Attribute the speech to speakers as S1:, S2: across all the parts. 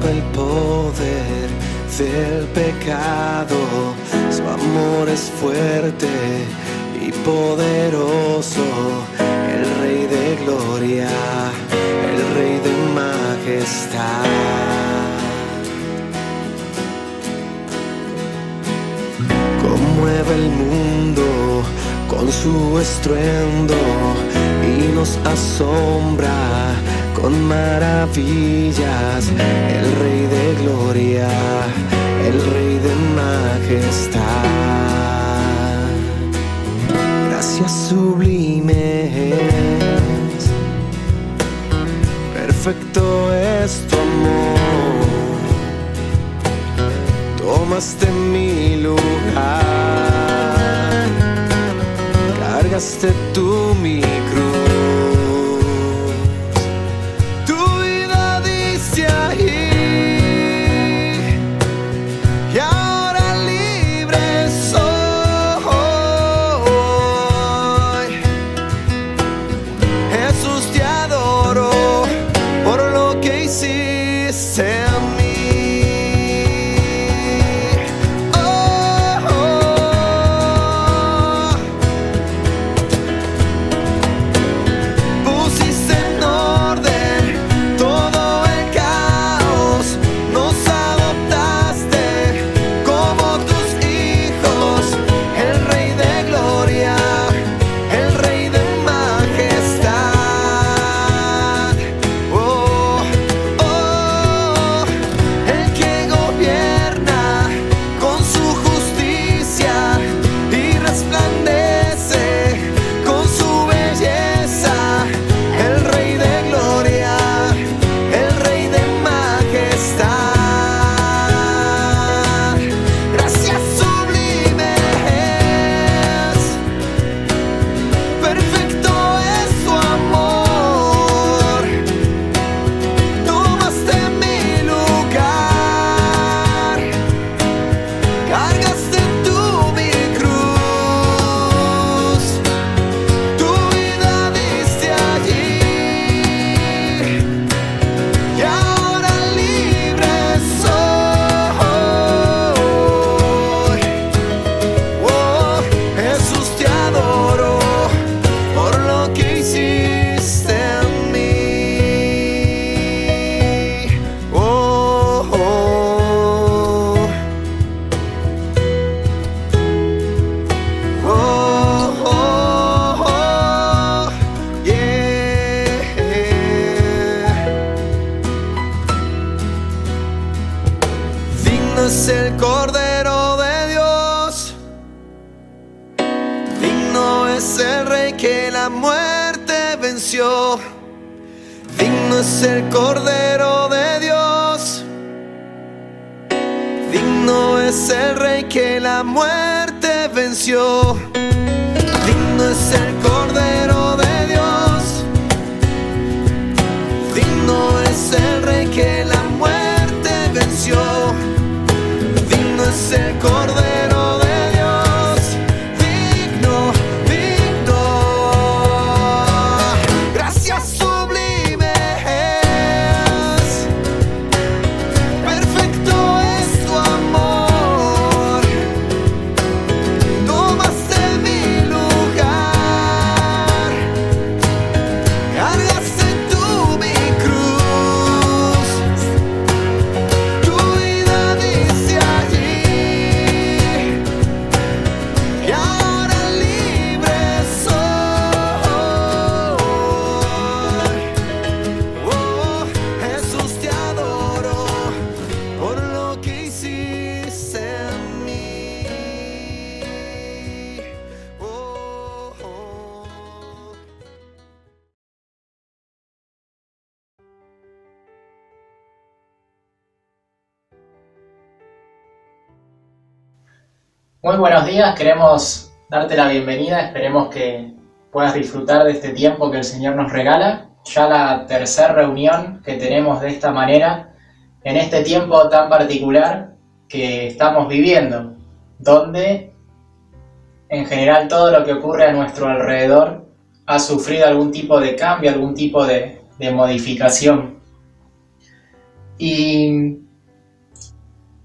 S1: el poder del pecado. Su amor es fuerte y poderoso. El Rey de gloria, el Rey de majestad. Conmueve el mundo con su estruendo y nos asombra con maravillas. El Rey de gloria, el Rey de majestad. Gracias sublimes, perfecto es tu amor. Tomaste mi lugar, cargaste tú mi cruz. Tu vida diste ahí y ahora libre soy. Jesús, te adoro por lo que hiciste en mí. Es el Cordero de Dios, digno es el Rey que la muerte venció. Digno es el Cordero de Dios, digno es el Rey que la muerte venció. Digno es el Cordero de Dios, digno es el Rey que la muerte venció. Es el Cordero de Dios, digno, digno. Gracias sublimes, perfecto es tu amor. Tomaste mi lugar, cargaste tú mi cruz. Tu vida dice allí y ahora libre soy. Oh, Jesús, te adoro por lo que hiciste en mí. Oh, oh.
S2: Muy buenos días, queremos darte la bienvenida, esperemos que puedas disfrutar de este tiempo que el Señor nos regala. Ya la tercera reunión que tenemos de esta manera, en este tiempo tan particular que estamos viviendo, donde en general todo lo que ocurre a nuestro alrededor ha sufrido algún tipo de cambio, algún tipo de modificación. Y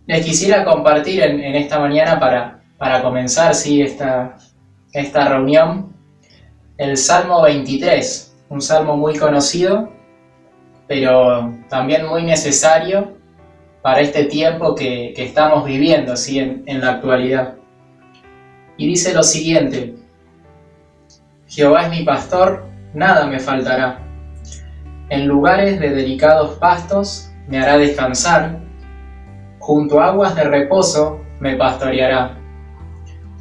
S2: les quisiera compartir en esta mañana para comenzar ¿sí? esta reunión el Salmo 23, un salmo muy conocido, pero también muy necesario para este tiempo que estamos viviendo ¿sí? en la actualidad. Y dice lo siguiente: Jehová es mi pastor, nada me faltará. En lugares de delicados pastos me hará descansar, junto a aguas de reposo me pastoreará.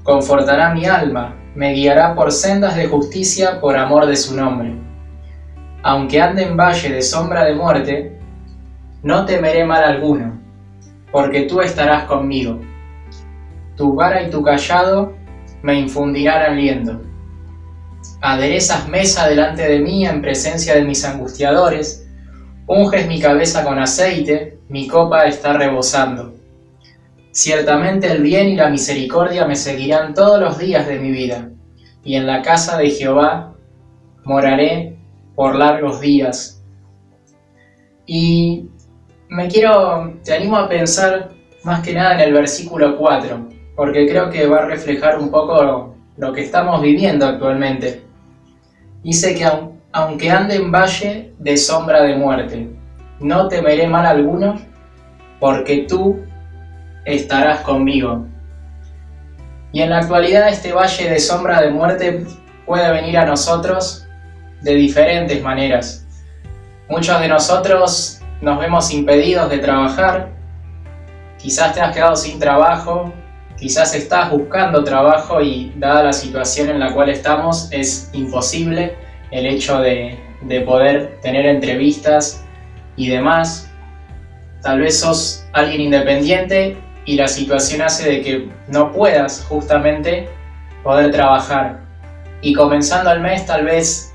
S2: Confortará mi alma, me guiará por sendas de justicia por amor de su nombre. Aunque ande en valle de sombra de muerte, no temeré mal alguno, porque tú estarás conmigo. Tu vara y tu cayado me infundirán aliento. Aderezas mesa delante de mí en presencia de mis angustiadores, unges mi cabeza con aceite, mi copa está rebosando. Ciertamente el bien y la misericordia me seguirán todos los días de mi vida, y en la casa de Jehová moraré por largos días. Y te animo a pensar más que nada en el versículo 4, porque creo que va a reflejar un poco lo que estamos viviendo actualmente. Dice que aunque ande en valle de sombra de muerte, no temeré mal alguno, porque tú estarás conmigo. Y en la actualidad este valle de sombra de muerte puede venir a nosotros de diferentes maneras. Muchos de nosotros nos vemos impedidos de trabajar, quizás te has quedado sin trabajo, quizás estás buscando trabajo y dada la situación en la cual estamos es imposible el hecho de poder tener entrevistas y demás. Tal vez sos alguien independiente y la situación hace de que no puedas justamente poder trabajar. Y comenzando el mes tal vez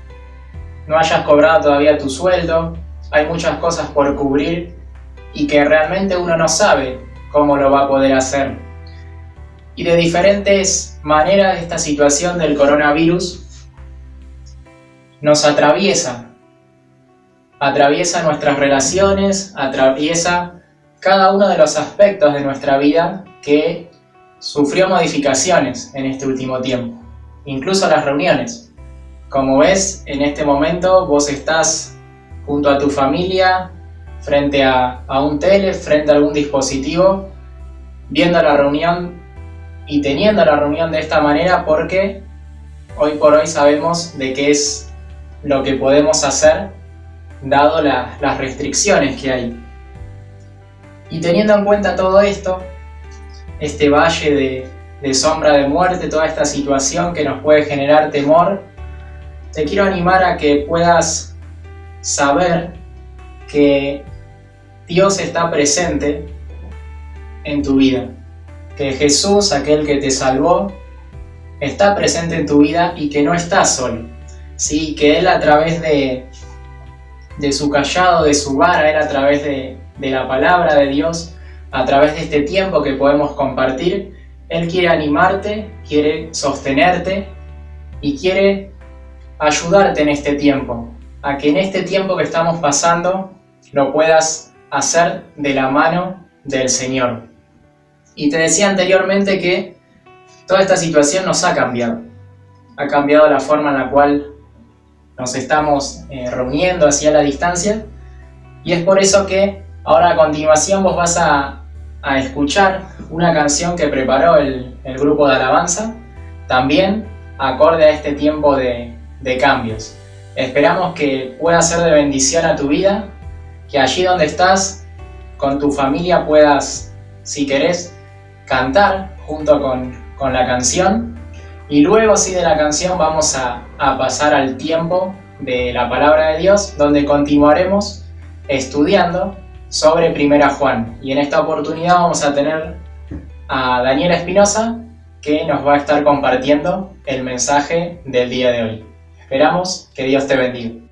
S2: no hayas cobrado todavía tu sueldo, hay muchas cosas por cubrir y que realmente uno no sabe cómo lo va a poder hacer. Y de diferentes maneras esta situación del coronavirus nos atraviesa nuestras relaciones, atraviesa cada uno de los aspectos de nuestra vida que sufrió modificaciones en este último tiempo, incluso las reuniones. Como ves, en este momento vos estás junto a tu familia, frente a un tele, frente a algún dispositivo, viendo la reunión y teniendo la reunión de esta manera porque hoy por hoy sabemos de qué es lo que podemos hacer dado las restricciones que hay. Y teniendo en cuenta todo esto, este valle de sombra de muerte, toda esta situación que nos puede generar temor, te quiero animar a que puedas saber que Dios está presente en tu vida, que Jesús, aquel que te salvó, está presente en tu vida y que no estás solo, ¿sí? Que Él a través de su cayado, de su vara, Él a través de la palabra de Dios, a través de este tiempo que podemos compartir, Él quiere animarte, quiere sostenerte y quiere ayudarte en este tiempo, a que en este tiempo que estamos pasando lo puedas hacer de la mano del Señor. Y te decía anteriormente que toda esta situación nos ha cambiado la forma en la cual nos estamos reuniendo hacia la distancia, y es por eso que ahora a continuación vos vas a escuchar una canción que preparó el grupo de alabanza, también acorde a este tiempo de cambios. Esperamos que pueda ser de bendición a tu vida, que allí donde estás, con tu familia puedas, si querés, cantar junto con la canción, y luego sí de la canción vamos a pasar al tiempo de la palabra de Dios, donde continuaremos estudiando sobre Primera Juan, y en esta oportunidad vamos a tener a Daniela Espinosa que nos va a estar compartiendo el mensaje del día de hoy. Esperamos que Dios te bendiga.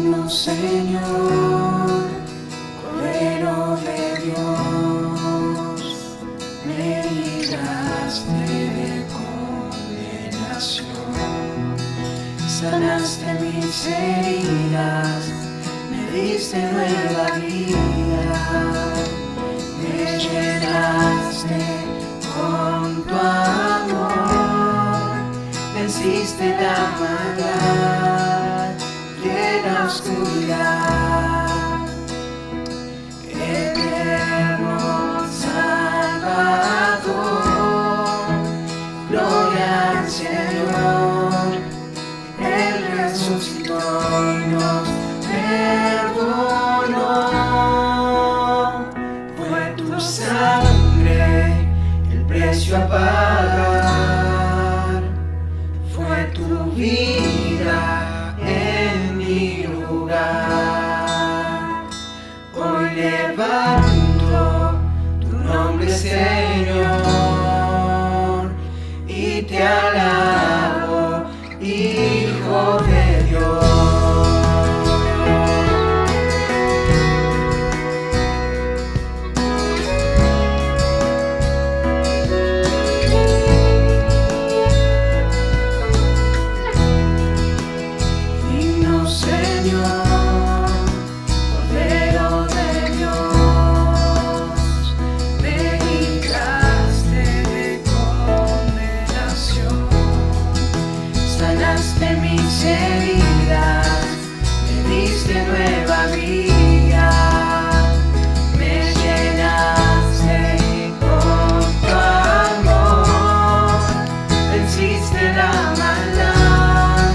S1: Digno Señor, Cordero de Dios, me libraste de condenación, sanaste mis heridas, me diste nueva vida, me llenaste con tu amor, venciste la maldad de la oscuridad. Eterno Salvador, gloria al Señor, Él resucitó y nos perdonó. Fue tu sangre el precio a pagar, fue tu vida en mi lugar. Hoy levanto tu nombre, Señor, y te alabo, Hijo de Dios. Digno Señor, Cordero de Dios, me libraste de condenación, sanaste mis heridas, me diste nueva vida, me llenaste con tu amor, venciste la maldad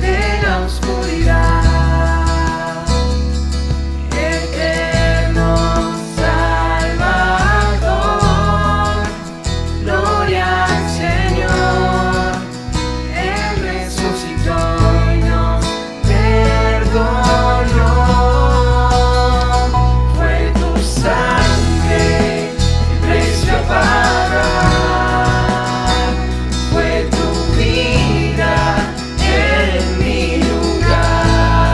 S1: de la oscuridad. Eterno Salvador, gloria al Señor, Él resucitó y nos perdonó. Fue tu sangre el precio a pagar, fue tu vida en mi lugar.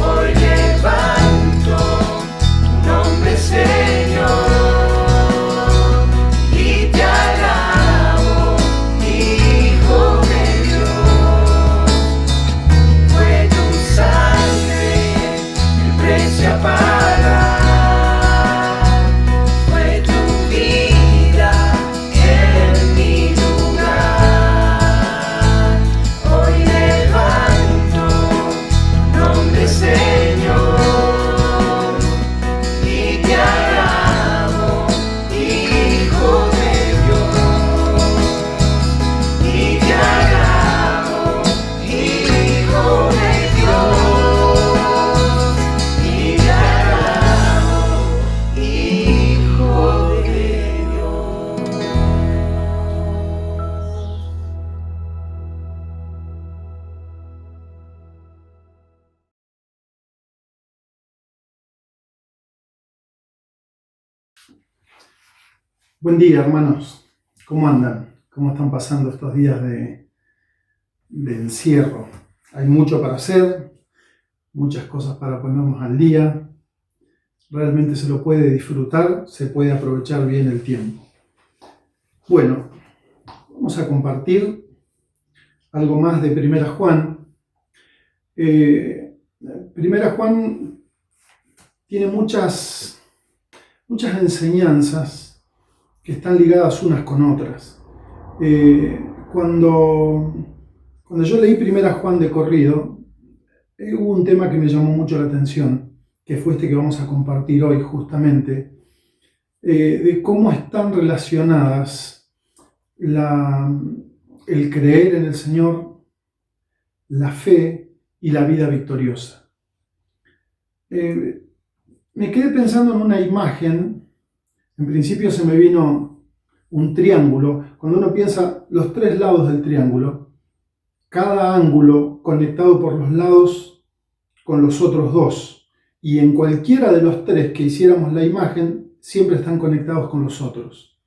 S1: Hoy levanto tu nombre, Señor, y te alabo, Hijo de Dios. Fue tu sangre el precio a pagar, fue tu vida en mi lugar. Hoy levanto tu nombre, Señor, y te alabo, Hijo de Dios. Y te alabo, Hijo de Dios. Y te alabo, Hijo de Dios.
S3: Buen día, hermanos. ¿Cómo andan? ¿Cómo están pasando estos días de encierro? Hay mucho para hacer, muchas cosas para ponernos al día. Realmente se lo puede disfrutar, se puede aprovechar bien el tiempo. Bueno, vamos a compartir algo más de Primera Juan. Primera Juan tiene muchas enseñanzas que están ligadas unas con otras. Cuando yo leí Primera Juan de corrido, hubo un tema que me llamó mucho la atención, que fue este que vamos a compartir hoy justamente, de cómo están relacionadas el creer en el Señor, la fe y la vida victoriosa. Me quedé pensando en una imagen. En principio se me vino un triángulo. Cuando uno piensa los tres lados del triángulo, cada ángulo conectado por los lados con los otros dos. Y en cualquiera de los tres que hiciéramos la imagen, siempre están conectados con los otros.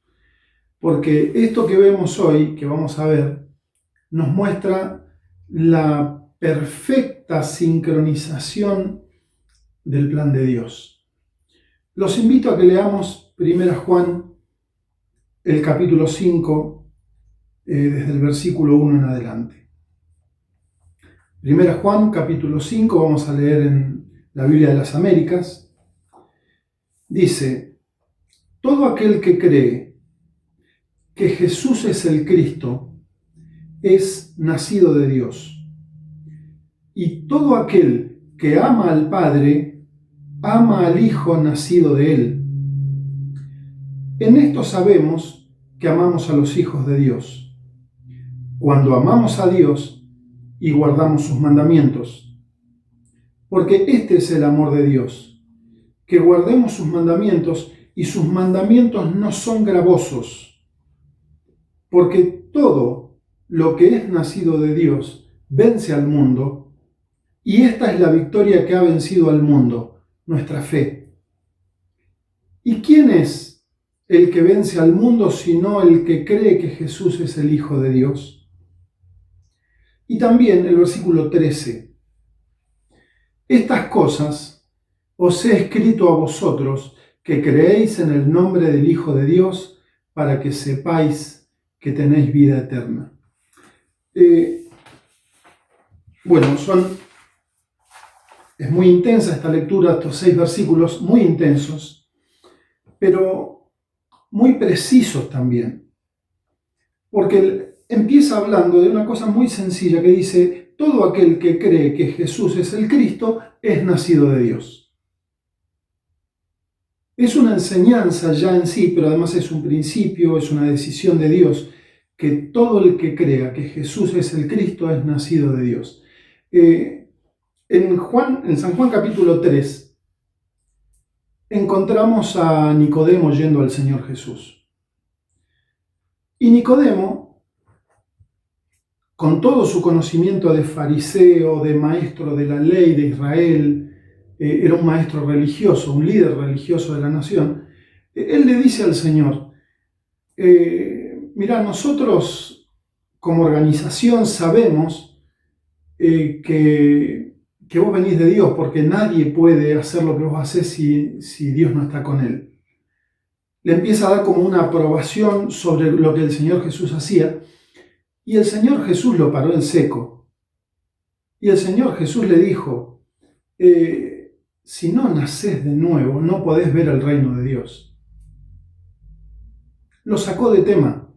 S3: Porque esto que vemos hoy, que vamos a ver, nos muestra la perfecta perfecta sincronización del plan de Dios. Los invito a que leamos 1 Juan, el capítulo 5, desde el versículo 1 en adelante. 1 Juan, capítulo 5, vamos a leer en la Biblia de las Américas. Dice: todo aquel que cree que Jesús es el Cristo es nacido de Dios. Y todo aquel que ama al Padre, ama al Hijo nacido de Él. En esto sabemos que amamos a los hijos de Dios, cuando amamos a Dios y guardamos sus mandamientos. Porque este es el amor de Dios, que guardemos sus mandamientos, y sus mandamientos no son gravosos. Porque todo lo que es nacido de Dios vence al mundo, y esta es la victoria que ha vencido al mundo, nuestra fe. ¿Y quién es el que vence al mundo sino el que cree que Jesús es el Hijo de Dios? Y también el versículo 13. Estas cosas os he escrito a vosotros que creéis en el nombre del Hijo de Dios, para que sepáis que tenéis vida eterna. Es muy intensa esta lectura, estos 6 versículos, muy intensos, pero muy precisos también, porque empieza hablando de una cosa muy sencilla que dice: todo aquel que cree que Jesús es el Cristo es nacido de Dios. Es una enseñanza ya en sí, pero además es un principio, es una decisión de Dios, que todo el que crea que Jesús es el Cristo es nacido de Dios. En San Juan capítulo 3 encontramos a Nicodemo yendo al Señor Jesús. Y Nicodemo, con todo su conocimiento de fariseo, de maestro de la ley de Israel, era un maestro religioso, un líder religioso de la nación, él le dice al Señor: mira, nosotros como organización sabemos que vos venís de Dios, porque nadie puede hacer lo que vos hacés si Dios no está con él. Le empieza a dar como una aprobación sobre lo que el Señor Jesús hacía, y el Señor Jesús lo paró en seco. Y el Señor Jesús le dijo: si no nacés de nuevo, no podés ver el reino de Dios. Lo sacó de tema,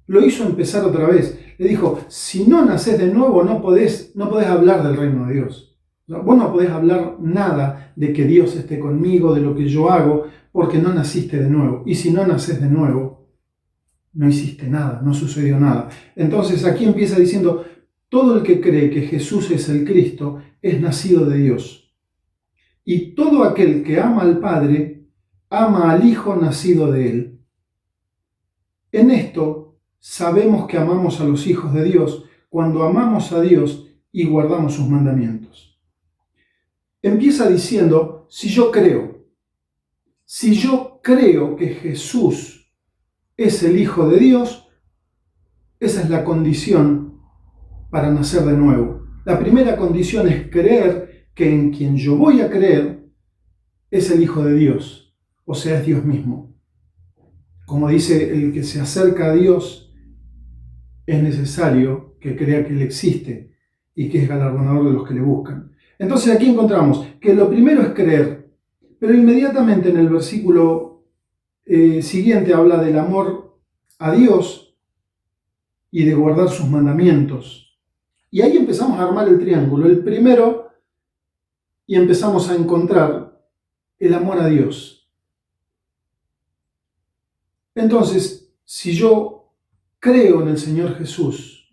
S3: lo hizo empezar otra vez. Le dijo: si no nacés de nuevo, no podés hablar del reino de Dios. Vos no podés hablar nada de que Dios esté conmigo, de lo que yo hago, porque no naciste de nuevo. Y si no nacés de nuevo, no hiciste nada, no sucedió nada. Entonces aquí empieza diciendo: todo el que cree que Jesús es el Cristo es nacido de Dios. Y todo aquel que ama al Padre, ama al Hijo nacido de Él. En esto sabemos que amamos a los hijos de Dios, cuando amamos a Dios y guardamos sus mandamientos. Empieza diciendo: si yo creo que Jesús es el Hijo de Dios, esa es la condición para nacer de nuevo. La primera condición es creer que en quien yo voy a creer es el Hijo de Dios, o sea, es Dios mismo. Como dice, el que se acerca a Dios es necesario que crea que Él existe y que es galardonador de los que le buscan. Entonces aquí encontramos que lo primero es creer, pero inmediatamente en el versículo siguiente habla del amor a Dios y de guardar sus mandamientos. Y ahí empezamos a armar el triángulo. El primero, y empezamos a encontrar el amor a Dios. Entonces, si yo creo en el Señor Jesús,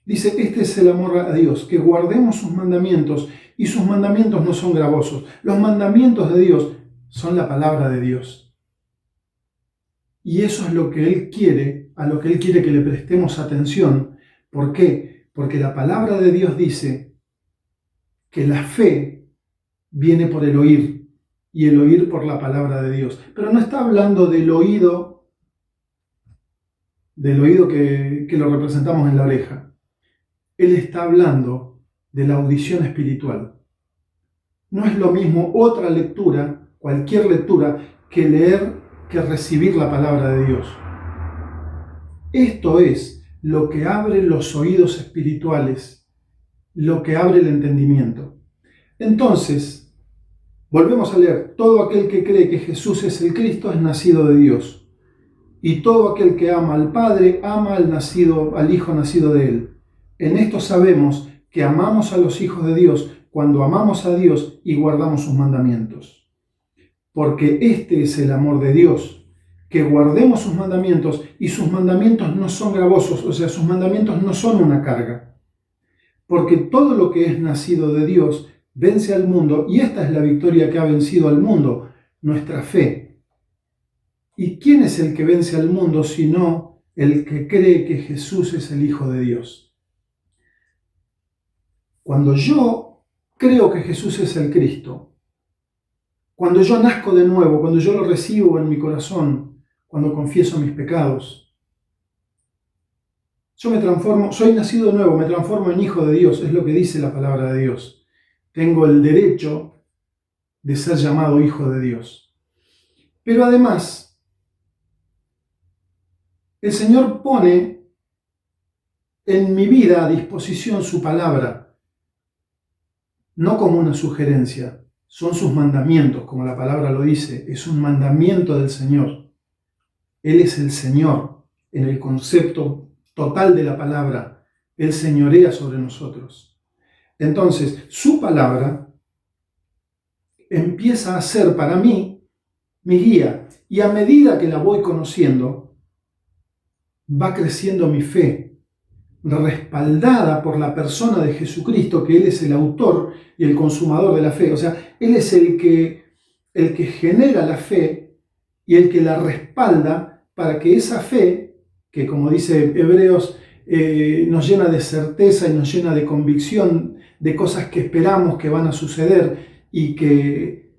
S3: dice, este es el amor a Dios, que guardemos sus mandamientos, y sus mandamientos no son gravosos. Los mandamientos de Dios son la palabra de Dios. Y eso es lo que Él quiere, a lo que Él quiere que le prestemos atención. ¿Por qué? Porque la palabra de Dios dice que la fe viene por el oír, y el oír por la palabra de Dios. Pero no está hablando del oído del oído que lo representamos en la oreja. Él está hablando de la audición espiritual. No es lo mismo otra lectura, cualquier lectura, que leer, que recibir la palabra de Dios. Esto es lo que abre los oídos espirituales, lo que abre el entendimiento. Entonces, volvemos a leer: todo aquel que cree que Jesús es el Cristo es nacido de Dios. Y todo aquel que ama al Padre ama al Hijo nacido de Él. En esto sabemos que amamos a los hijos de Dios cuando amamos a Dios y guardamos sus mandamientos. Porque este es el amor de Dios, que guardemos sus mandamientos, y sus mandamientos no son gravosos, o sea, sus mandamientos no son una carga. Porque todo lo que es nacido de Dios vence al mundo, y esta es la victoria que ha vencido al mundo, nuestra fe. ¿Y quién es el que vence al mundo sino el que cree que Jesús es el Hijo de Dios? Cuando yo creo que Jesús es el Cristo, cuando yo nazco de nuevo, cuando yo lo recibo en mi corazón, cuando confieso mis pecados, yo me transformo, soy nacido de nuevo, me transformo en hijo de Dios, es lo que dice la palabra de Dios. Tengo el derecho de ser llamado hijo de Dios. Pero además, el Señor pone en mi vida a disposición su palabra, no como una sugerencia, son sus mandamientos, como la palabra lo dice, es un mandamiento del Señor. Él es el Señor en el concepto total de la palabra, Él señorea sobre nosotros. Entonces, su palabra empieza a ser para mí mi guía, y a medida que la voy conociendo, va creciendo mi fe, respaldada por la persona de Jesucristo, que Él es el autor y el consumador de la fe. O sea, Él es el que genera la fe y el que la respalda para que esa fe, que como dice Hebreos, nos llena de certeza y nos llena de convicción de cosas que esperamos que van a suceder y que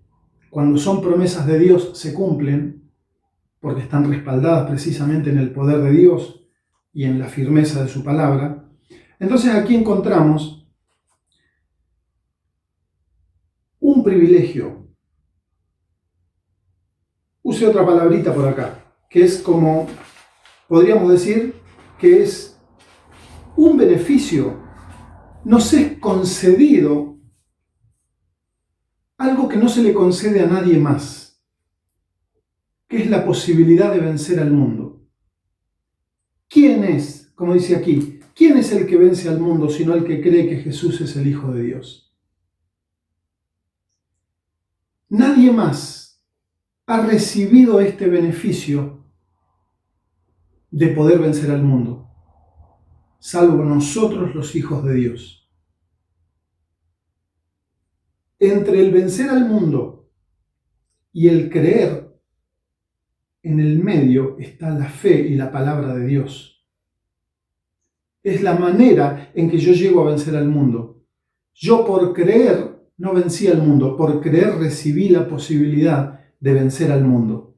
S3: cuando son promesas de Dios se cumplen, porque están respaldadas precisamente en el poder de Dios y en la firmeza de su palabra. Entonces aquí encontramos un privilegio. Use otra palabrita por acá, que es como, podríamos decir, que es un beneficio. Nos es concedido algo que no se le concede a nadie más, que es la posibilidad de vencer al mundo. ¿Quién es, como dice aquí, quién es el que vence al mundo sino el que cree que Jesús es el Hijo de Dios? Nadie más ha recibido este beneficio de poder vencer al mundo, salvo nosotros los hijos de Dios. Entre el vencer al mundo y el creer, en el medio está la fe y la palabra de Dios. Es la manera en que yo llego a vencer al mundo. Yo por creer no vencí al mundo, por creer recibí la posibilidad de vencer al mundo.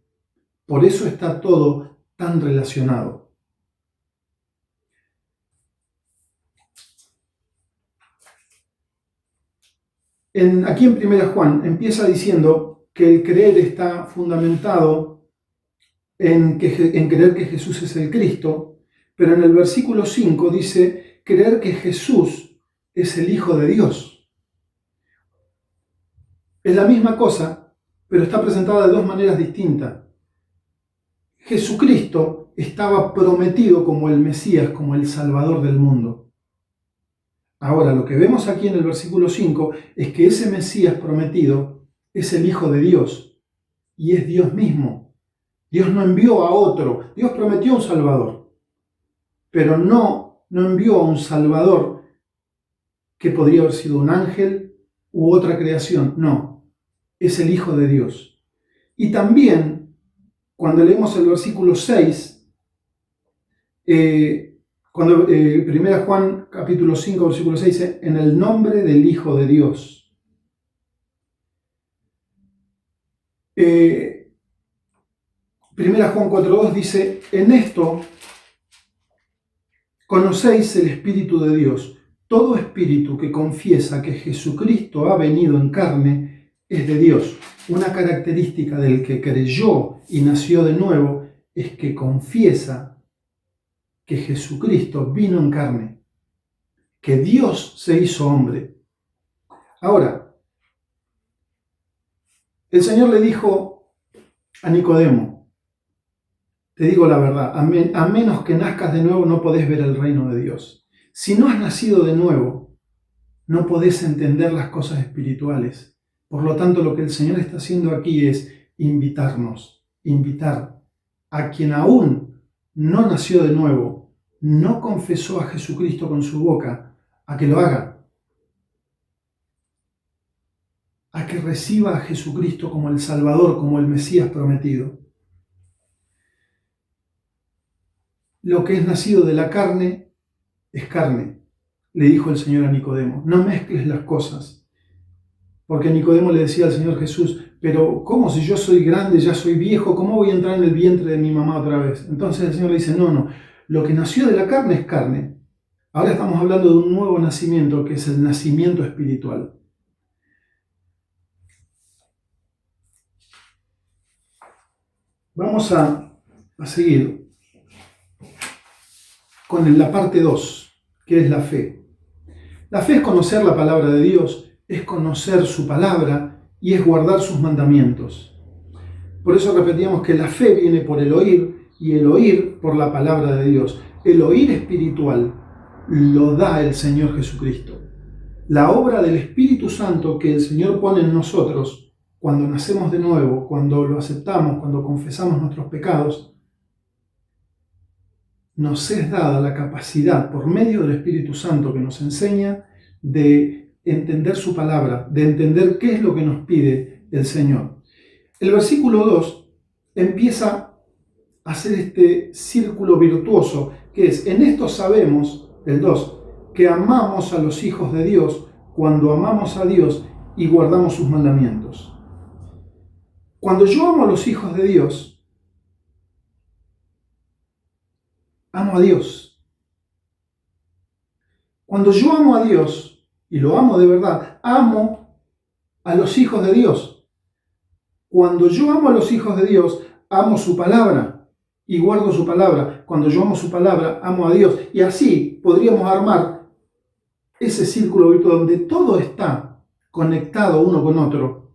S3: Por eso está todo tan relacionado. Aquí en 1 Juan empieza diciendo que el creer está fundamentado en creer que Jesús es el Cristo, pero en el versículo 5 dice creer que Jesús es el Hijo de Dios. Es la misma cosa, pero está presentada de dos maneras distintas. Jesucristo estaba prometido como el Mesías, como el Salvador del mundo. Ahora, lo que vemos aquí en el versículo 5 es que ese Mesías prometido es el Hijo de Dios y es Dios mismo. Dios no envió a otro, Dios prometió un Salvador, pero no envió a un Salvador que podría haber sido un ángel u otra creación, no, es el Hijo de Dios. Y también, cuando leemos el versículo 6, cuando 1 Juan capítulo 5, versículo 6 dice, en el nombre del Hijo de Dios. 1 Juan 4.2 dice, en esto Conocéis el Espíritu de Dios. Todo espíritu que confiesa que Jesucristo ha venido en carne es de Dios. Una característica del que creyó y nació de nuevo es que confiesa que Jesucristo vino en carne, que Dios se hizo hombre. Ahora, el Señor le dijo a Nicodemo, te digo la verdad, a menos que nazcas de nuevo no podés ver el reino de Dios. Si no has nacido de nuevo, no podés entender las cosas espirituales. Por lo tanto, lo que el Señor está haciendo aquí es invitar a quien aún no nació de nuevo, no confesó a Jesucristo con su boca, a que lo haga, a que reciba a Jesucristo como el Salvador, como el Mesías prometido. Lo que es nacido de la carne es carne, le dijo el Señor a Nicodemo. No mezcles las cosas. Porque Nicodemo le decía al Señor Jesús, pero ¿cómo si yo soy grande, ya soy viejo, cómo voy a entrar en el vientre de mi mamá otra vez? Entonces el Señor le dice, no, lo que nació de la carne es carne. Ahora estamos hablando de un nuevo nacimiento, que es el nacimiento espiritual. Vamos a seguir con la parte 2, que es la fe. La fe es conocer la palabra de Dios, es conocer su palabra y es guardar sus mandamientos. Por eso repetíamos que la fe viene por el oír y el oír por la palabra de Dios. El oír espiritual lo da el Señor Jesucristo. La obra del Espíritu Santo que el Señor pone en nosotros cuando nacemos de nuevo, cuando lo aceptamos, cuando confesamos nuestros pecados, nos es dada la capacidad, por medio del Espíritu Santo que nos enseña, de entender su palabra, de entender qué es lo que nos pide el Señor. El versículo 2 empieza a hacer este círculo virtuoso, que es, en esto sabemos, el 2, que amamos a los hijos de Dios cuando amamos a Dios y guardamos sus mandamientos. Cuando yo amo a los hijos de Dios, amo a Dios. Cuando yo amo a Dios, y lo amo de verdad, amo a los hijos de Dios. Cuando yo amo a los hijos de Dios, amo su palabra y guardo su palabra. Cuando yo amo su palabra, amo a Dios. Y así podríamos armar ese círculo virtuoso donde todo está conectado uno con otro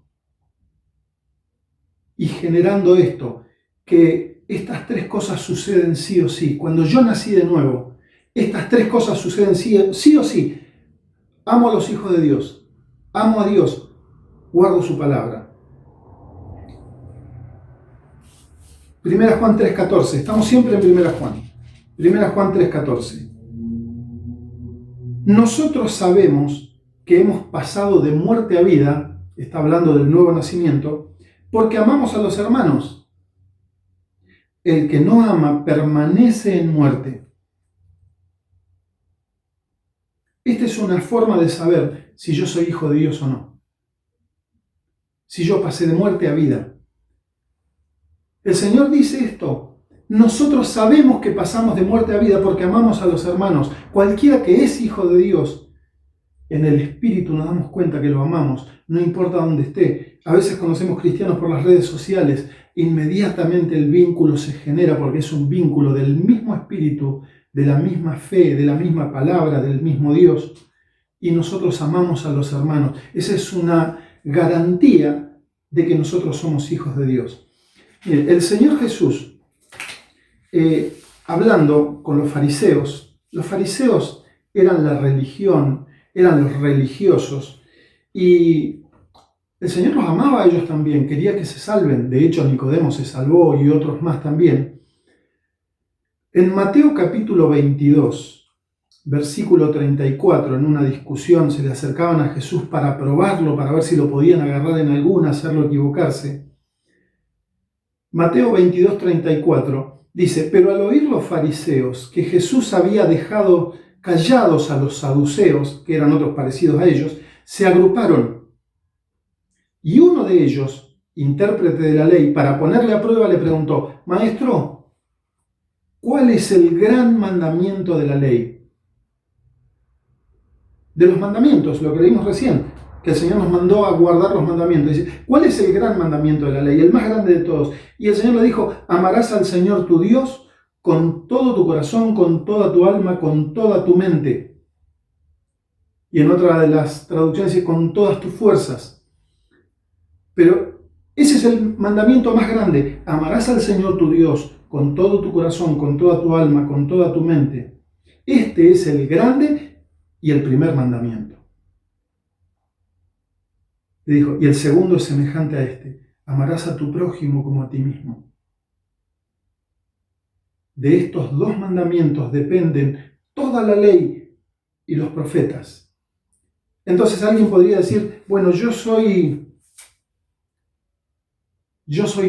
S3: y generando esto, que estas tres cosas suceden sí o sí. Cuando yo nací de nuevo, estas tres cosas suceden sí o sí. Amo a los hijos de Dios, amo a Dios, guardo su palabra. 1 Juan 3,14, estamos siempre en 1 Juan. 1 Juan 3,14. Nosotros sabemos que hemos pasado de muerte a vida, está hablando del nuevo nacimiento, porque amamos a los hermanos. El que no ama permanece en muerte. Esta es una forma de saber si yo soy hijo de Dios o no. Si yo pasé de muerte a vida. El Señor dice esto. Nosotros sabemos que pasamos de muerte a vida porque amamos a los hermanos. Cualquiera que es hijo de Dios, en el Espíritu nos damos cuenta que lo amamos, no importa dónde esté. A veces conocemos cristianos por las redes sociales, inmediatamente el vínculo se genera porque es un vínculo del mismo Espíritu, de la misma fe, de la misma palabra, del mismo Dios. Y nosotros amamos a los hermanos. Esa es una garantía de que nosotros somos hijos de Dios. Miren, el Señor Jesús, hablando con los fariseos eran la religión, eran los religiosos, y el Señor los amaba a ellos también, quería que se salven. De hecho, Nicodemo se salvó y otros más también. En Mateo capítulo 22, versículo 34, en una discusión se le acercaban a Jesús para probarlo, para ver si lo podían agarrar en alguna, hacerlo equivocarse. Mateo 22, 34 dice, pero al oír los fariseos que Jesús había dejado callados a los saduceos, que eran otros parecidos a ellos, se agruparon. Y uno de ellos, intérprete de la ley, para ponerle a prueba le preguntó, Maestro, ¿cuál es el gran mandamiento de la ley? De los mandamientos, lo que leímos recién, que el Señor nos mandó a guardar los mandamientos. Dice, ¿cuál es el gran mandamiento de la ley? El más grande de todos. Y el Señor le dijo, amarás al Señor tu Dios con todo tu corazón, con toda tu alma, con toda tu mente. Y en otra de las traducciones dice, con todas tus fuerzas. Pero ese es el mandamiento más grande. Amarás al Señor tu Dios con todo tu corazón, con toda tu alma, con toda tu mente. Este es el grande y el primer mandamiento. Le dijo, y el segundo es semejante a este. Amarás a tu prójimo como a ti mismo. De estos dos mandamientos dependen toda la ley y los profetas. Entonces alguien podría decir, bueno, yo soy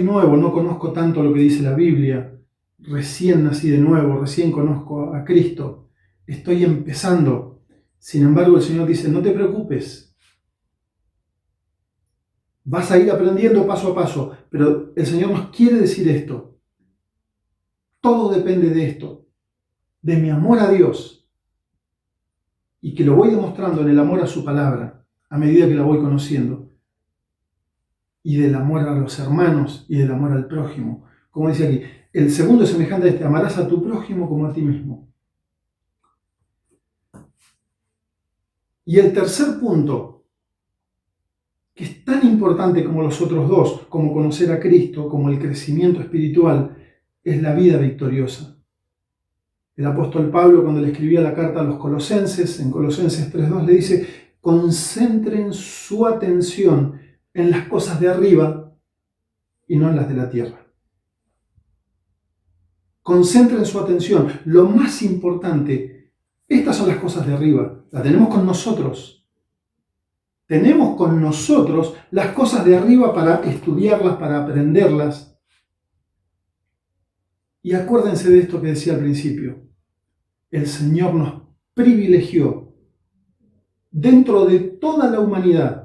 S3: nuevo, no conozco tanto lo que dice la Biblia, recién nací de nuevo, recién conozco a Cristo, estoy empezando. Sin embargo, el Señor dice, no te preocupes, vas a ir aprendiendo paso a paso, pero el Señor nos quiere decir esto. Todo depende de esto, de mi amor a Dios, y que lo voy demostrando en el amor a su palabra, a medida que la voy conociendo, y del amor a los hermanos y del amor al prójimo. Como dice aquí, el segundo es semejante a este, amarás a tu prójimo como a ti mismo. Y el tercer punto, que es tan importante como los otros dos, como conocer a Cristo, como el crecimiento espiritual, es la vida victoriosa. El apóstol Pablo, cuando le escribía la carta a los Colosenses, en Colosenses 3:2, le dice, concentren su atención en las cosas de arriba y no en las de la tierra. Concentren su atención. Lo más importante, estas son las cosas de arriba, las tenemos con nosotros. Tenemos con nosotros las cosas de arriba para estudiarlas, para aprenderlas. Y acuérdense de esto que decía al principio. El Señor nos privilegió dentro de toda la humanidad.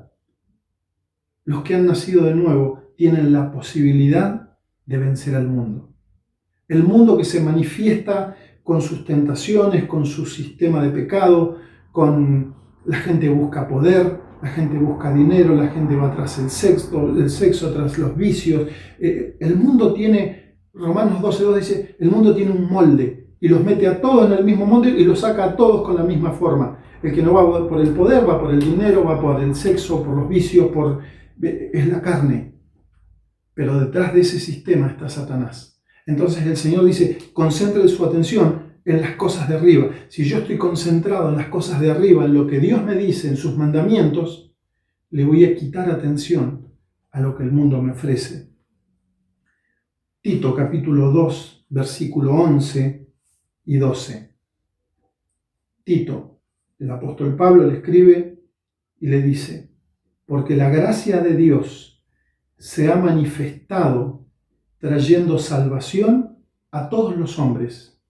S3: Los que han nacido de nuevo tienen la posibilidad de vencer al mundo. El mundo que se manifiesta con sus tentaciones, con su sistema de pecado, con la gente busca poder, la gente busca dinero, la gente va tras el sexo, tras los vicios. El mundo tiene... Romanos 12:2 dice, el mundo tiene un molde y los mete a todos en el mismo molde y los saca a todos con la misma forma. El que no va por el poder, va por el dinero, va por el sexo, por los vicios, es la carne. Pero detrás de ese sistema está Satanás. Entonces el Señor dice, concentren su atención en las cosas de arriba. Si yo estoy concentrado en las cosas de arriba, en lo que Dios me dice, en sus mandamientos, le voy a quitar atención a lo que el mundo me ofrece. Tito capítulo 2, versículo 11 y 12. Tito, el apóstol Pablo le escribe y le dice, porque la gracia de Dios se ha manifestado trayendo salvación a todos los hombres.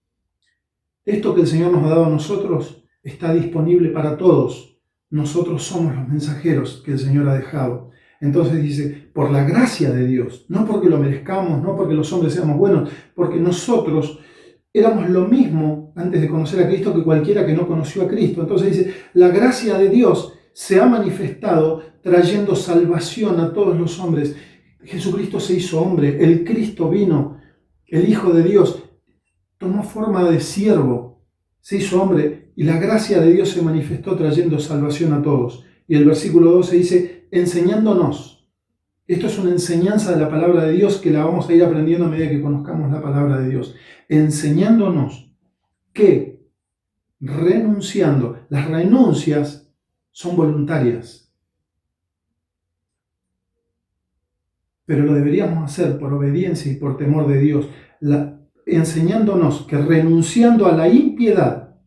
S3: Esto que el Señor nos ha dado a nosotros está disponible para todos. Nosotros somos los mensajeros que el Señor ha dejado. Entonces dice, por la gracia de Dios, no porque lo merezcamos, no porque los hombres seamos buenos, porque nosotros éramos lo mismo antes de conocer a Cristo que cualquiera que no conoció a Cristo. Entonces dice, la gracia de Dios se ha manifestado trayendo salvación a todos los hombres. Jesucristo se hizo hombre, el Cristo vino, el Hijo de Dios, tomó forma de siervo, se hizo hombre y la gracia de Dios se manifestó trayendo salvación a todos. Y el versículo 12 dice, enseñándonos. Esto es una enseñanza de la palabra de Dios que la vamos a ir aprendiendo a medida que conozcamos la palabra de Dios. Enseñándonos que renunciando, las renuncias son voluntarias, pero lo deberíamos hacer por obediencia y por temor de Dios, enseñándonos que renunciando a la impiedad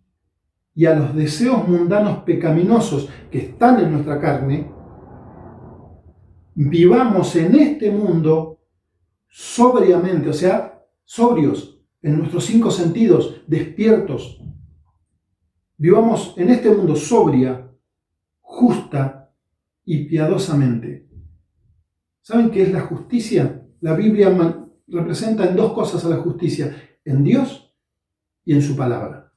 S3: y a los deseos mundanos pecaminosos que están en nuestra carne, vivamos en este mundo sobriamente, o sea, sobrios, en nuestros 5 sentidos, despiertos. Vivamos en este mundo sobria, justa y piadosamente. ¿Saben qué es la justicia? La Biblia representa en 2 cosas a la justicia, en Dios y en su palabra.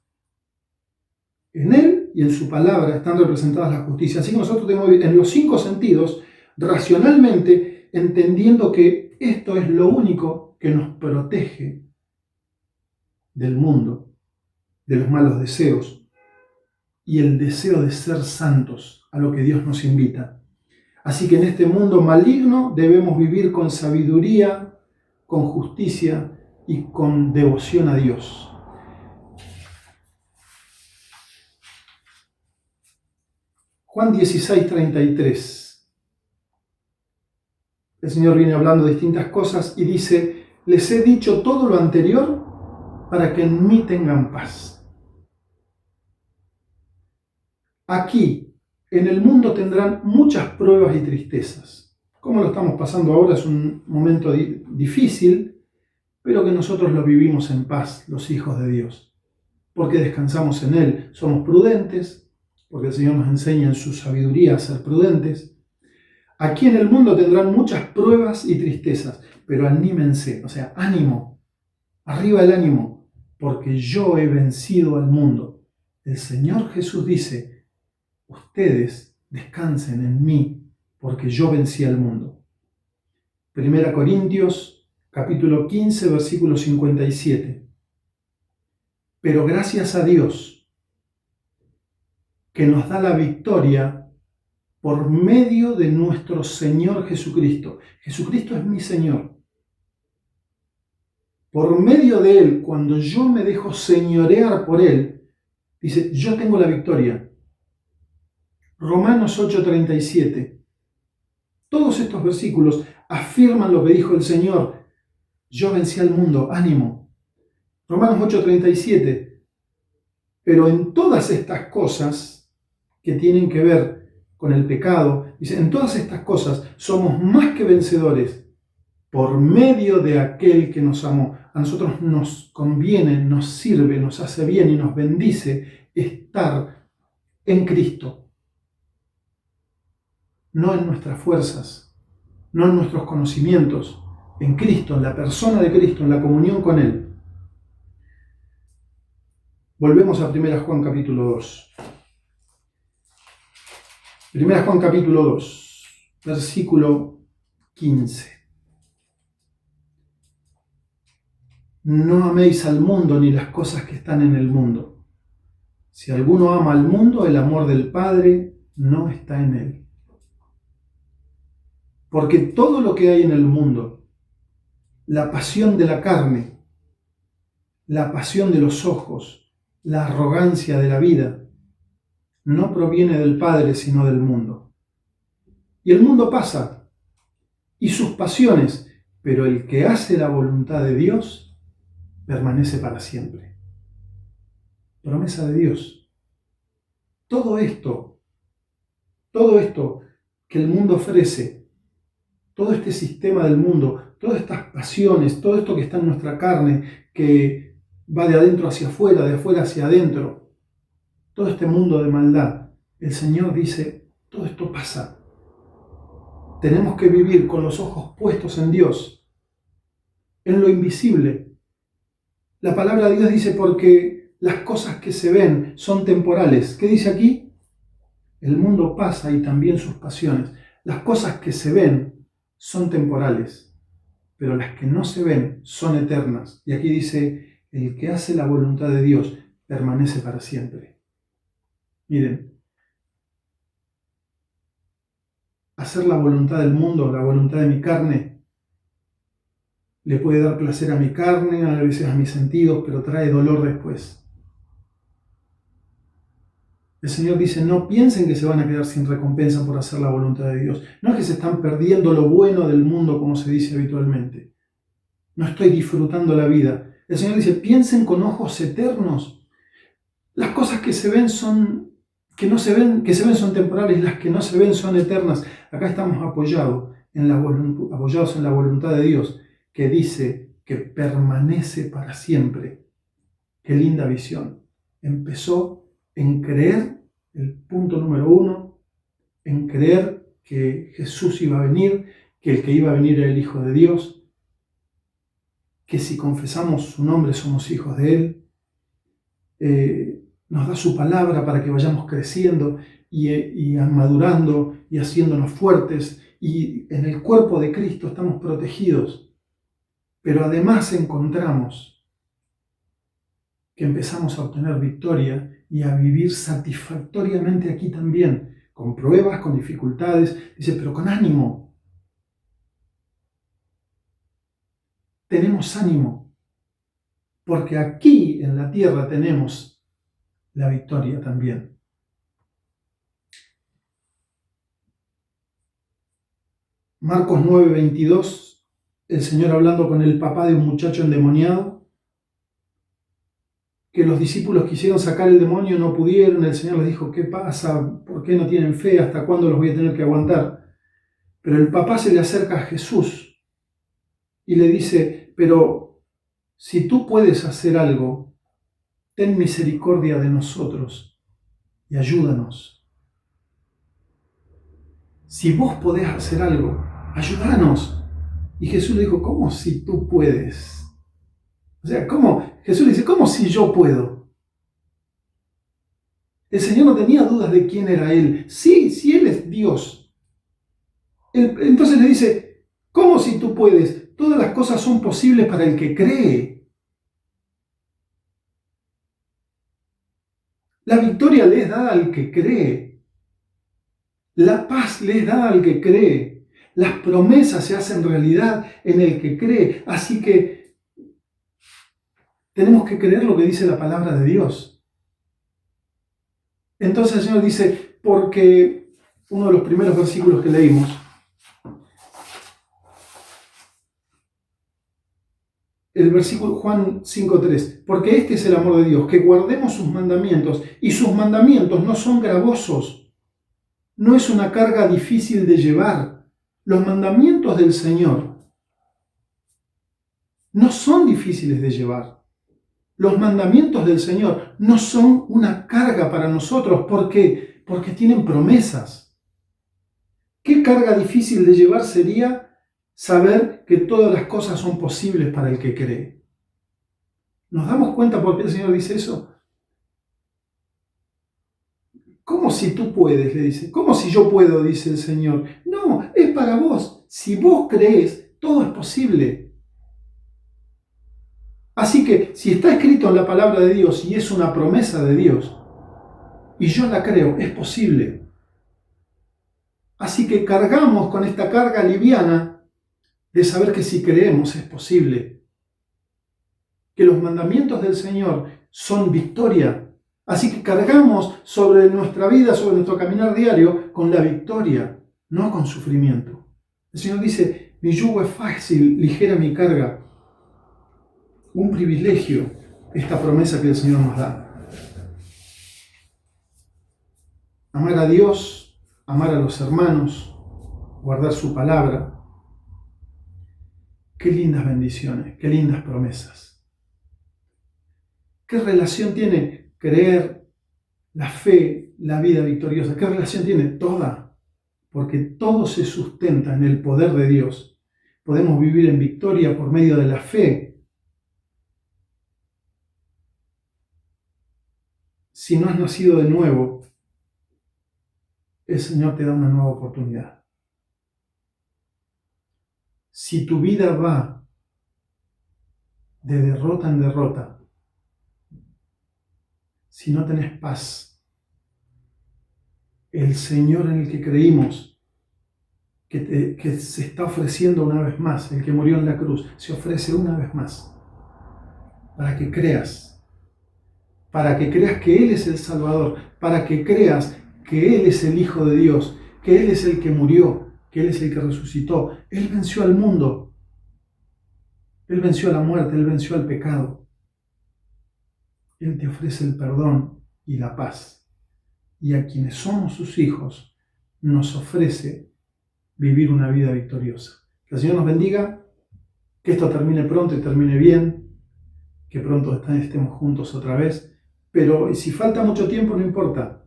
S3: En Él y en su palabra están representadas la justicia. Así que nosotros tenemos que vivir en los 5 sentidos, racionalmente, entendiendo que esto es lo único que nos protege del mundo, de los malos deseos y el deseo de ser santos, a lo que Dios nos invita. Así que en este mundo maligno debemos vivir con sabiduría, con justicia y con devoción a Dios. Juan 16:33. El Señor viene hablando de distintas cosas y dice: les he dicho todo lo anterior para que en mí tengan paz. Aquí, en el mundo, tendrán muchas pruebas y tristezas. Como lo estamos pasando ahora, es un momento difícil, pero que nosotros lo vivimos en paz, los hijos de Dios, porque descansamos en Él, somos prudentes, porque el Señor nos enseña en su sabiduría a ser prudentes. Aquí en el mundo tendrán muchas pruebas y tristezas, pero anímense, o sea, ánimo, arriba el ánimo, porque yo he vencido al mundo. El Señor Jesús dice: ustedes descansen en mí, porque yo vencí al mundo. 1 Corintios, capítulo 15, versículo 57. Pero gracias a Dios, que nos da la victoria por medio de nuestro Señor Jesucristo. Jesucristo es mi Señor. Por medio de Él, cuando yo me dejo señorear por Él, dice, yo tengo la victoria. Romanos 8:37. Todos estos versículos afirman lo que dijo el Señor. Yo vencí al mundo, ánimo. Romanos 8:37. Pero en todas estas cosas que tienen que ver con el pecado, dice, en todas estas cosas somos más que vencedores por medio de aquel que nos amó. A nosotros nos conviene, nos sirve, nos hace bien y nos bendice estar en Cristo. No en nuestras fuerzas, no en nuestros conocimientos, en Cristo, en la persona de Cristo, en la comunión con Él. Volvemos a 1 Juan capítulo 2. 1 Juan capítulo 2, versículo 15. No améis al mundo ni las cosas que están en el mundo. Si alguno ama al mundo, el amor del Padre no está en él. Porque todo lo que hay en el mundo, la pasión de la carne, la pasión de los ojos, la arrogancia de la vida, no proviene del Padre, sino del mundo. Y el mundo pasa, y sus pasiones, pero el que hace la voluntad de Dios permanece para siempre. Promesa de Dios. Todo esto que el mundo ofrece, todo este sistema del mundo, todas estas pasiones, todo esto que está en nuestra carne, que va de adentro hacia afuera, de afuera hacia adentro, todo este mundo de maldad, el Señor dice, todo esto pasa. Tenemos que vivir con los ojos puestos en Dios, en lo invisible. La palabra de Dios dice, porque las cosas que se ven son temporales. ¿Qué dice aquí? El mundo pasa y también sus pasiones. Las cosas que se ven son temporales, pero las que no se ven son eternas. Y aquí dice, el que hace la voluntad de Dios permanece para siempre. Miren, hacer la voluntad del mundo, la voluntad de mi carne, le puede dar placer a mi carne, a veces a mis sentidos, pero trae dolor después. El Señor dice, no piensen que se van a quedar sin recompensa por hacer la voluntad de Dios. No es que se están perdiendo lo bueno del mundo, como se dice habitualmente. No estoy disfrutando la vida. El Señor dice, piensen con ojos eternos. Las cosas que se ven que se ven son temporales, las que no se ven son eternas. Acá estamos apoyados en la voluntad de Dios, que dice que permanece para siempre. Qué linda visión. Empezó en creer, el punto número 1, en creer que Jesús iba a venir, que el que iba a venir era el Hijo de Dios, que si confesamos su nombre somos hijos de Él, nos da su palabra para que vayamos creciendo y madurando y haciéndonos fuertes. Y en el cuerpo de Cristo estamos protegidos. Pero además encontramos que empezamos a obtener victoria y a vivir satisfactoriamente aquí también, con pruebas, con dificultades. Dice, pero con ánimo. Tenemos ánimo, porque aquí en la tierra tenemos la victoria también. Marcos 9:22, el Señor hablando con el papá de un muchacho endemoniado, que los discípulos quisieron sacar el demonio, no pudieron. El Señor les dijo, ¿qué pasa? ¿Por qué no tienen fe? ¿Hasta cuándo los voy a tener que aguantar? Pero el papá se le acerca a Jesús y le dice, pero si tú puedes hacer algo, ten misericordia de nosotros y ayúdanos. Si vos podés hacer algo, ayúdanos. Y Jesús le dijo, ¿cómo si tú puedes? O sea, ¿cómo? Jesús le dice, ¿cómo si yo puedo? El Señor no tenía dudas de quién era Él. Sí, si Él es Dios. Entonces le dice, ¿cómo si tú puedes? Todas las cosas son posibles para el que cree. La victoria le es dada al que cree. La paz le es dada al que cree. Las promesas se hacen realidad en el que cree. Así que tenemos que creer lo que dice la palabra de Dios. Entonces el Señor dice, porque uno de los primeros versículos que leímos, el versículo Juan 5:3, porque este es el amor de Dios, que guardemos sus mandamientos, y sus mandamientos no son gravosos, no es una carga difícil de llevar. Los mandamientos del Señor no son difíciles de llevar. Los mandamientos del Señor no son una carga para nosotros. ¿Por qué? Porque tienen promesas. ¿Qué carga difícil de llevar sería saber que todas las cosas son posibles para el que cree? ¿Nos damos cuenta por qué el Señor dice eso? ¿Cómo si tú puedes? Le dice. ¿Cómo si yo puedo? Dice el Señor. No, es para vos. Si vos crees, todo es posible. Así que si está escrito en la palabra de Dios y es una promesa de Dios, y yo la creo, es posible. Así que cargamos con esta carga liviana de saber que si creemos es posible. Que los mandamientos del Señor son victoria. Así que cargamos sobre nuestra vida, sobre nuestro caminar diario, con la victoria, no con sufrimiento. El Señor dice, mi yugo es fácil, ligera mi carga. Un privilegio esta promesa que el Señor nos da. Amar a Dios, amar a los hermanos, guardar su palabra. Qué lindas bendiciones, qué lindas promesas. ¿Qué relación tiene creer, la fe, la vida victoriosa? ¿Qué relación tiene? Toda. Porque todo se sustenta en el poder de Dios. Podemos vivir en victoria por medio de la fe. Si no has nacido de nuevo, el Señor te da una nueva oportunidad. Si tu vida va de derrota en derrota, si no tenés paz, el Señor en el que creímos, que se está ofreciendo una vez más, el que murió en la cruz, se ofrece una vez más para que creas que Él es el Salvador, para que creas que Él es el Hijo de Dios, que Él es el que murió, que Él es el que resucitó. Él venció al mundo, Él venció a la muerte, Él venció al pecado. Él te ofrece el perdón y la paz. Y a quienes somos sus hijos, nos ofrece vivir una vida victoriosa. Que el Señor nos bendiga, que esto termine pronto y termine bien, que pronto estemos juntos otra vez. Pero si falta mucho tiempo, no importa.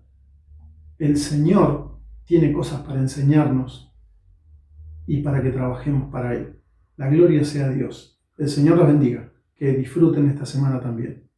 S3: El Señor tiene cosas para enseñarnos y para que trabajemos para Él. La gloria sea a Dios. El Señor los bendiga. Que disfruten esta semana también.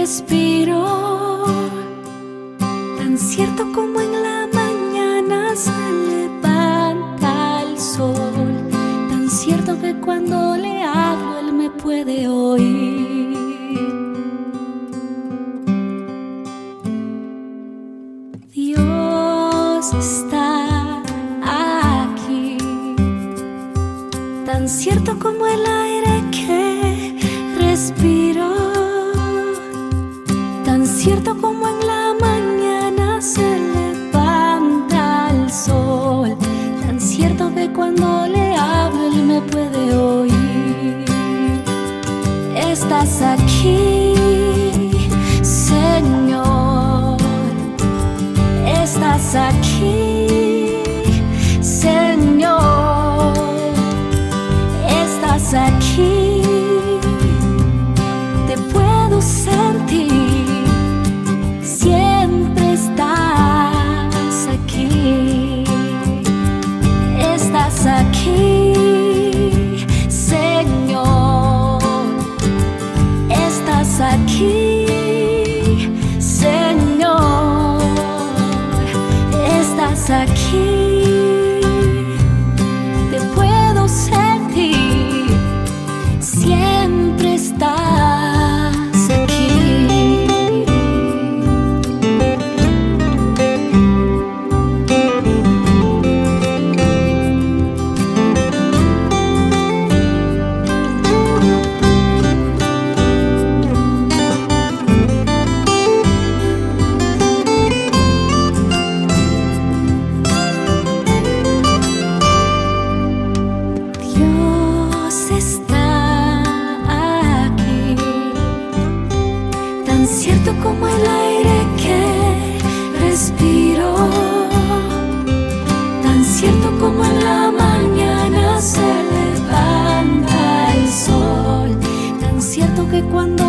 S4: respiro, tan cierto como en la mañana se levanta el sol, tan cierto que cuando le hablo él me puede oír. Dios está aquí, tan cierto como el aire que respiro, tan cierto como en la mañana se levanta el sol, tan cierto que cuando le hablo él me puede oír. Estás aquí, Señor, estás aquí, Señor, estás aquí, te puedo sentir, siempre estás aquí, estás aquí, Señor, estás aquí, Señor, estás aquí, te puedo sentir, siempre estás aquí. Dios está aquí, tan cierto como el aire que respiro, tan cierto como en la mañana se levanta el sol, tan cierto que cuando